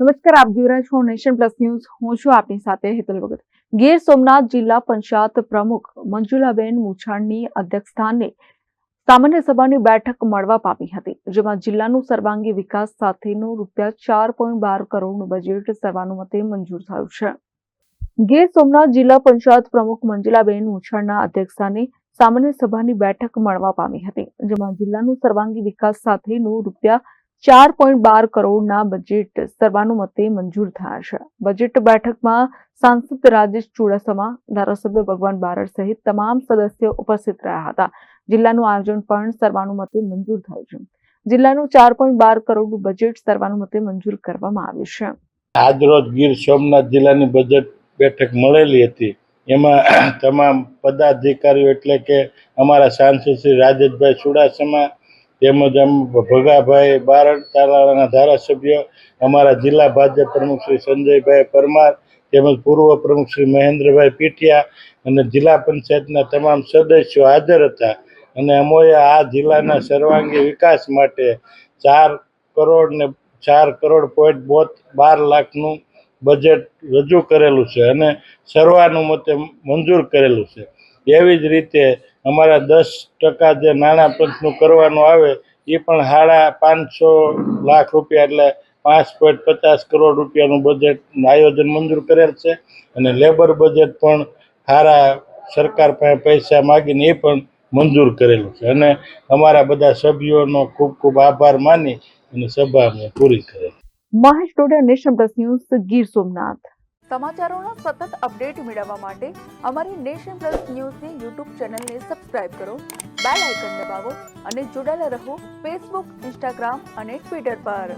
નમસ્કાર, આપ જોઈ રહ્યા છો નેશન પ્લસ ન્યૂઝ. હું છું આપની સાથે હેતલ ભગત. ગીર સોમનાથ જિલ્લા પંચાયત પ્રમુખ મંજુલાબેન મુછાણની અધ્યક્ષસ્થાને સામાન્ય સભાની બેઠક મળવા પામી હતી, જેમાં જિલ્લાનું સર્વાંગી વિકાસ સાથેનું ₹4.12 કરોડનું બજેટ સર્વાનુમતે મંજૂર થયું છે. ગીર સોમનાથ જિલ્લા પંચાયત પ્રમુખ મંજુલાબેન મુછાણના અધ્યક્ષસ્થાને સામાન્ય સભાની બેઠક મળવા પામી હતી, જેમાં જિલ્લાનું સર્વાંગી વિકાસ સાથેનું ₹4.12 કરોડના બજેટ સર્વાનુમતે મંજૂર થયા છે. બજેટ બેઠકમાં સાંસદ રાજેશ ચુડાસમા, ધારાસભ્ય ભગવાન બારડ સહિત તમામ સદસ્યો ઉપસ્થિત રહ્યા હતા. જિલ્લાનું આયોજન પણ સર્વાનુમતે મંજૂર થયું છે. જિલ્લાનું 4.12 કરોડનું બજેટ સર્વાનુમતે મંજૂર કરવામાં આવ્યું છે. આજરોજ ગીર સોમનાથ જિલ્લાની બજેટ બેઠક મળેલી હતી. એમાં તમામ પદાધિકારીઓ એટલે કે અમારા સાંસદ શ્રી રાજેશભાઈ ચુડાસમા તેમજ ભગાભાઈ બારડ તાલાળાના ધારાસભ્ય, અમારા જિલ્લા ભાજપ પ્રમુખ શ્રી સંજયભાઈ પરમાર તેમજ પૂર્વ પ્રમુખ શ્રી મહેન્દ્રભાઈ પીઠિયા અને જિલ્લા પંચાયતના તમામ સદસ્યો હાજર હતા. અને અમોએ આ જિલ્લાના સર્વાંગી વિકાસ માટે 4.12 લાખનું બજેટ રજૂ કરેલું છે અને સર્વાનુમતે મંજૂર કરેલું છે. એવી જ રીતે અમારા 10% જે નાણાં પંચનું કરવાનું આવે એ પણ ₹550 લાખ એટલે 5.50 કરોડ રૂપિયાનું બજેટ આયોજન મંજૂર કરેલ છે. અને લેબર બજેટ પણ સારા સરકાર પાસે પૈસા માગીને એ પણ મંજૂર કરેલું છે. અને અમારા બધા સભ્યોનો ખૂબ ખૂબ આભાર માની અને સભા અમે પૂરી કરી. Mahesh Todiya, nation plus news, Gir Somnath. સમાચારોના સતત અપડેટ મેળવવા માટે અમારી નેશન પ્લસ ન્યૂઝની યુટ્યુબ ચેનલને સબસ્ક્રાઇબ કરો, બેલ આઇકન દબાવો અને જોડાયેલા રહો ફેસબુક, ઇન્સ્ટાગ્રામ અને ટ્વિટર પર.